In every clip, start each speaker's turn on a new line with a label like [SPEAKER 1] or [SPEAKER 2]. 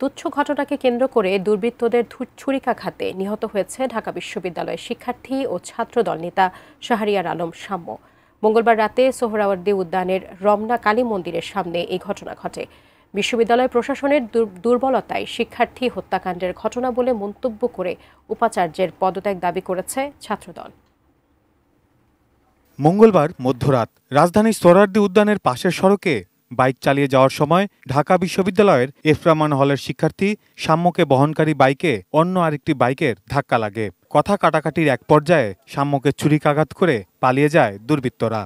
[SPEAKER 1] তুচ্ছ ঘটনাকে কেন্দ্র করে দুর্বৃত্তদের ছুরিকাঘাতে নিহত হয়েছে ঢাকা বিশ্ববিদ্যালয়ের শিক্ষার্থী ও ছাত্রদল নেতা শাহরিয়ার আলম শাম্য। মঙ্গলবার রাতে সোহরাওয়ার্দী উদ্যানের রমনা কালী মন্দিরের সামনে এই ঘটনা ঘটে। বিশ্ববিদ্যালয় প্রশাসনের দুর্বলতায় শিক্ষার্থী হত্যাকাণ্ডের ঘটনা বলে মন্তব্য করে উপাচার্যের পদত্যাগ দাবি করেছে ছাত্রদল।
[SPEAKER 2] মঙ্গলবার মধ্যরাত রাজধানীর সোহরাওয়ার্দী উদ্যানের পাশের সড়কে বাইক চালিয়ে যাওয়ার সময় ঢাকা বিশ্ববিদ্যালয়ের এফ রহমান হলের শিক্ষার্থী শাম্যকে বহনকারী বাইকে অন্য আরেকটি বাইকের ধাক্কা লাগে। কথা কাটাকাটির এক পর্যায়ে শাম্যকে ছুরিকাঘাত করে পালিয়ে যায় দুর্বৃত্তরা।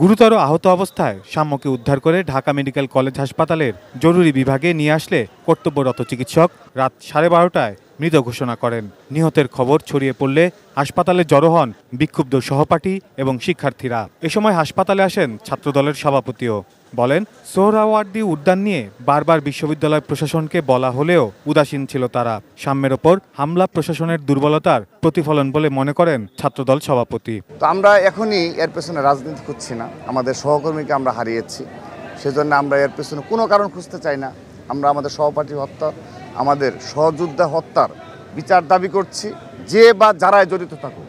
[SPEAKER 2] গুরুতর আহত অবস্থায় শাম্যকে উদ্ধার করে ঢাকা মেডিকেল কলেজ হাসপাতালের জরুরি বিভাগে নিয়ে আসলে কর্তব্যরত চিকিৎসক রাত 12:30টায় মৃত ঘোষণা করেন। নিহতের খবর ছড়িয়ে পড়লে হাসপাতালে জড়ো হন বিক্ষুব্ধ সহপাঠী এবং শিক্ষার্থীরা। এ সময় হাসপাতালে আসেন ছাত্রদলের সভাপতিও। বলেন, সোহরাওয়ার্দী উদ্যান নিয়ে বারবার বিশ্ববিদ্যালয় প্রশাসনকে বলা হলেও উদাসীন ছিল তারা। শাম্যের ওপর হামলা প্রশাসনের দুর্বলতার প্রতিফলন বলে মনে করেন ছাত্রদল সভাপতি।
[SPEAKER 3] তো আমরা এখনই এর পেছনে রাজনীতি করছি না, আমাদের সহকর্মীকে আমরা হারিয়েছি, সেজন্য আমরা এর পেছনে কোনো কারণ খুঁজতে চাই না। আমরা আমাদের সহপাঠী হত্যা, আমাদের সহযোদ্ধা হত্যার বিচার দাবি করছি, যে বা যারাই জড়িত থাকুক।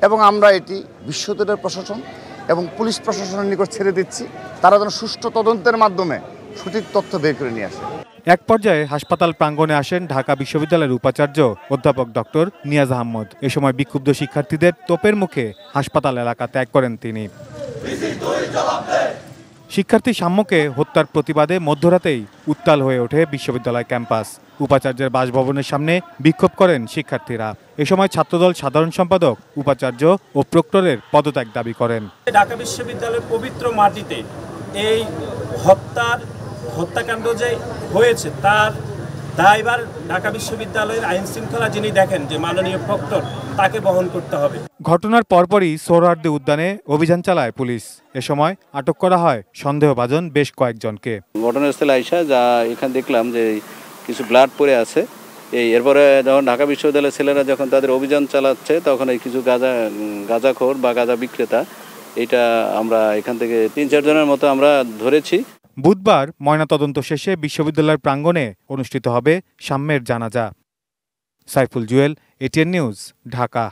[SPEAKER 3] এবং আমরা এটি বিশ্ববিদ্যালয়ের প্রশাসন এবং পুলিশ প্রশাসনের নিকট ছেড়ে দিচ্ছি, তারা যেন সুষ্ঠু তদন্তের মাধ্যমে সঠিক তথ্য বের করে নিয়ে আসে।
[SPEAKER 2] এক পর্যায়ে হাসপাতাল প্রাঙ্গণে আসেন ঢাকা বিশ্ববিদ্যালয়ের উপাচার্য অধ্যাপক ডক্টর নিয়াজ আহমদ। এ সময় বিক্ষুব্ধ শিক্ষার্থীদের তোপের মুখে হাসপাতাল এলাকা ত্যাগ করেন তিনি। শিক্ষার্থী শাম্যকে হত্যার প্রতিবাদে মধ্যরাতেই উত্তাল হয়ে ওঠে বিশ্ববিদ্যালয় ক্যাম্পাস। উপাচার্যের বাসভবনের সামনে বিক্ষোভ করেন শিক্ষার্থীরা। এ সময় ছাত্রদল সাধারণ সম্পাদক উপাচার্য ও প্রক্টরের পদত্যাগ দাবি করেন।
[SPEAKER 4] ঢাকা বিশ্ববিদ্যালয়ের পবিত্র মাটিতে এই হত্যাকাণ্ড যে হয়েছে তার দায়ভার ঢাকা বিশ্ববিদ্যালয়ের আইন শৃঙ্খলা যিনি দেখেন যে মাননীয় প্রক্টর, তাকে বহন করতে হবে।
[SPEAKER 2] ঘটনার পরপরই সোহরাওয়ার্দী উদ্যানে অভিযান চালায় পুলিশ। এ সময় আটক করা হয় সন্দেহভাজন বেশ কয়েকজনকে।
[SPEAKER 5] ঘটনাস্থলে আইসা যা এখানে দেখলাম যে কিছু ব্লাড পড়ে আছে। এরপরে যখন ঢাকা বিশ্ববিদ্যালয়ের ছেলেরা যখন তাদের অভিযান চালাচ্ছে, তখন এই কিছু গাঁজাখোর বা গাঁজা বিক্রেতা, এটা আমরা এখান থেকে 3-4 জনের মতো আমরা ধরেছি।
[SPEAKER 2] বুধবার ময়নাতদন্ত শেষে বিশ্ববিদ্যালয়ের প্রাঙ্গণে অনুষ্ঠিত হবে শাম্যের জানাজা। Saiful Jewel, ATN news, Dhaka.